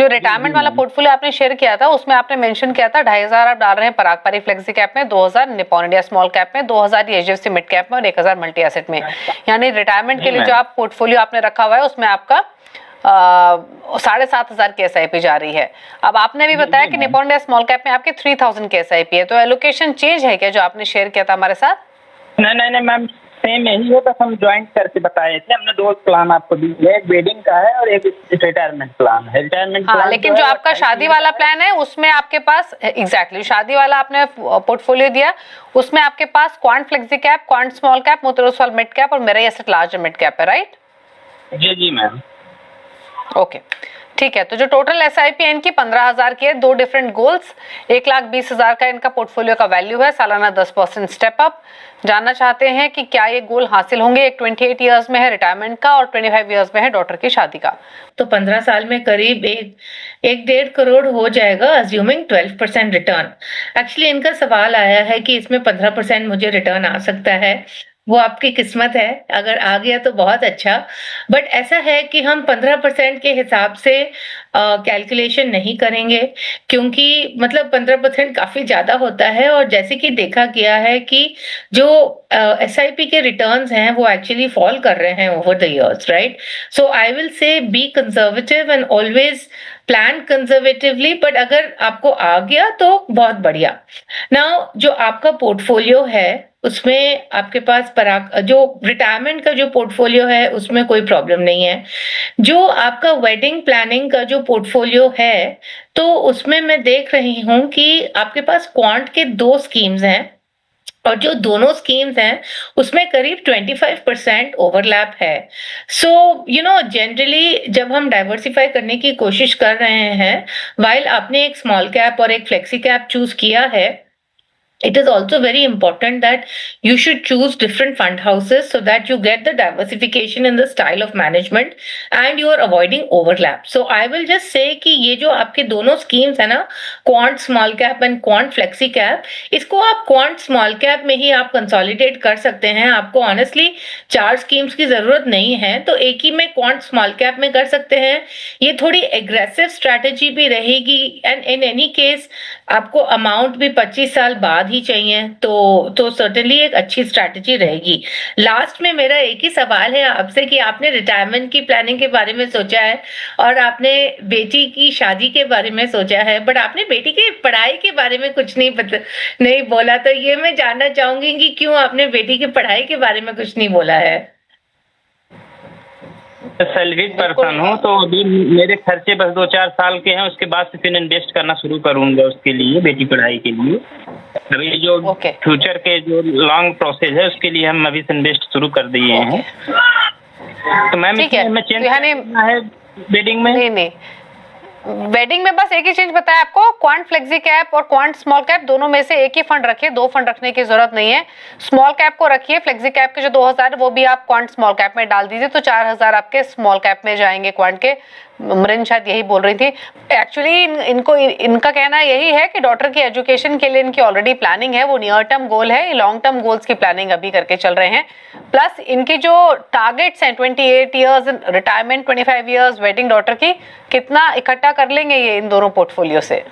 जो रिटायरमेंट वाला पोर्टफोलियो आपने शेयर किया था उसमें आपने मेंशन किया था 2,500 आप डाल रहे हैं पराग पारी फ्लेक्सी कैप में, 2,000 निप्पॉन इंडिया स्मॉल कैप में, 2,000 एचडीएफसी मिड कैप में और 1,000 मल्टी एसेट में। यानी रिटायरमेंट के लिए जो आप पोर्टफोलियो आपने रखा हुआ है उसमें आपका 7,500 की एसआईपी जा रही है। अब आपने भी बताया कि निप्पॉन इंडिया स्मॉल कैप में आपके 3,000 की एसआईपी है, तो एलोकेशन चेंज है क्या जो आपने शेयर किया था हमारे साथ? नहीं मैम, सेम यही है, बस हम ज्वाइंट करके बताए थे। हमने 2 प्लान आपको दिए, एक वेडिंग का है और एक रिटायरमेंट प्लान है। रिटायरमेंट हाँ, लेकिन जो आपका शादी वाला प्लान है उसमें आपके पास एग्जैक्टली शादी वाला आपने पोर्टफोलियो दिया, उसमें आपके पास Quant flexi cap, Quant small cap, Motilal Oswal mid cap और Mirae asset large mid cap है, राइट? जी मैम। ओके, ठीक है। तो जो टोटल एसआईपी है इनकी 15,000 की है, 2 डिफरेंट गोल्स, 1,20,000 का इनका पोर्टफोलियो का वैल्यू है, सालाना 10% स्टेप अप। जानना चाहते हैं कि क्या ये गोल हासिल होंगे? एक 28 इयर्स में है रिटायरमेंट का और 25 इयर्स में है डॉटर की शादी का। तो 15 साल में करीब 1.5 करोड़ हो जाएगा, अज्यूमिंग 12% रिटर्न। एक्चुअली इनका सवाल आया है कि इसमें 15% मुझे रिटर्न आ सकता है। वो आपकी किस्मत है, अगर आ गया तो बहुत अच्छा, बट ऐसा है कि हम 15% के हिसाब से कैलकुलेशन नहीं करेंगे, क्योंकि मतलब 15% काफी ज्यादा होता है। और जैसे कि देखा गया है कि जो एसआईपी के रिटर्न्स हैं वो एक्चुअली फॉल कर रहे हैं over the years, right? So I will say B conservative and always plan conservatively, but अगर आपको आ गया तो बहुत बढ़िया। नाउ जो आपका पोर्टफोलियो है उसमें आपके पास जो रिटायरमेंट का जो पोर्टफोलियो है उसमें कोई प्रॉब्लम नहीं है। जो आपका वेडिंग प्लानिंग का जो पोर्टफोलियो है तो उसमें मैं देख रही हूँ कि आपके पास क्वांट के 2 स्कीम्स हैं और जो दोनों स्कीम्स हैं उसमें करीब 25% ओवरलैप है। सो जनरली जब हम डाइवर्सिफाई करने की कोशिश कर रहे हैं, वाइल आपने एक स्मॉल कैप और एक फ्लेक्सी कैप चूज किया है, it is also very important that you should choose different fund houses so that you get the diversification in the style of management and you are avoiding overlap. So I will just say कि ये जो आपके दोनों schemes है ना, quant small cap and quant flexi cap, इसको आप quant small cap में ही आप consolidate कर सकते हैं। आपको honestly 4 schemes की जरूरत नहीं है, तो एक ही में quant small cap में कर सकते हैं। ये थोड़ी aggressive strategy भी रहेगी and in any case आपको amount भी 25 साल बाद ही चाहिए, तो सर्टेनली एक अच्छी स्ट्रैटेजी रहेगी। लास्ट में मेरा एक ही सवाल है आपसे कि आपने रिटायरमेंट की प्लानिंग के बारे में सोचा है और आपने बेटी की शादी के बारे में सोचा है, बट आपने बेटी की पढ़ाई के बारे में कुछ नहीं बोला। तो ये मैं जानना चाहूंगी कि क्यों आपने बेटी की पढ़ाई के बारे में कुछ नहीं बोला है? सैलरीड पर्सन हूँ, तो अभी मेरे खर्चे बस 2-4 साल के हैं, उसके बाद से फिर इन्वेस्ट करना शुरू करूँगा उसके लिए, बेटी पढ़ाई के लिए। अभी जो फ्यूचर के जो लॉन्ग प्रोसेस है उसके लिए हम अभी से इन्वेस्ट शुरू कर दिए हैं। तो मैम इसमें चेंज करना है वेडिंग में? नहीं, वेडिंग में बस एक ही चीज बताया आपको, क्वांट फ्लेक्सी कैप और क्वांट स्मॉल कैप दोनों में से एक ही फंड रखिए, 2 फंड रखने की जरूरत नहीं है। स्मॉल कैप को रखिए, फ्लेक्सी कैप के जो 2,000 है वो भी आप क्वांट स्मॉल कैप में डाल दीजिए, तो 4,000 आपके स्मॉल कैप में जाएंगे क्वांट के। मरिन शायद यही बोल रही थी। एक्चुअली इनका कहना यही है कि डॉटर की एजुकेशन के लिए इनकी ऑलरेडी प्लानिंग है, वो नियर टर्म गोल है, लॉन्ग टर्म गोल्स की प्लानिंग अभी करके चल रहे हैं। प्लस इनकी जो टारगेट्स हैं 28 years retirement, 25 years wedding daughter की, कितना इकट्ठा कर लेंगे ये इन दोनों पोर्टफोलियो से?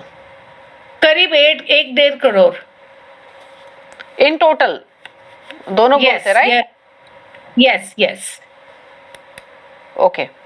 करीब 1.5 करोड़ इन टोटल दोनों गोल से, राइट? यस। ओके।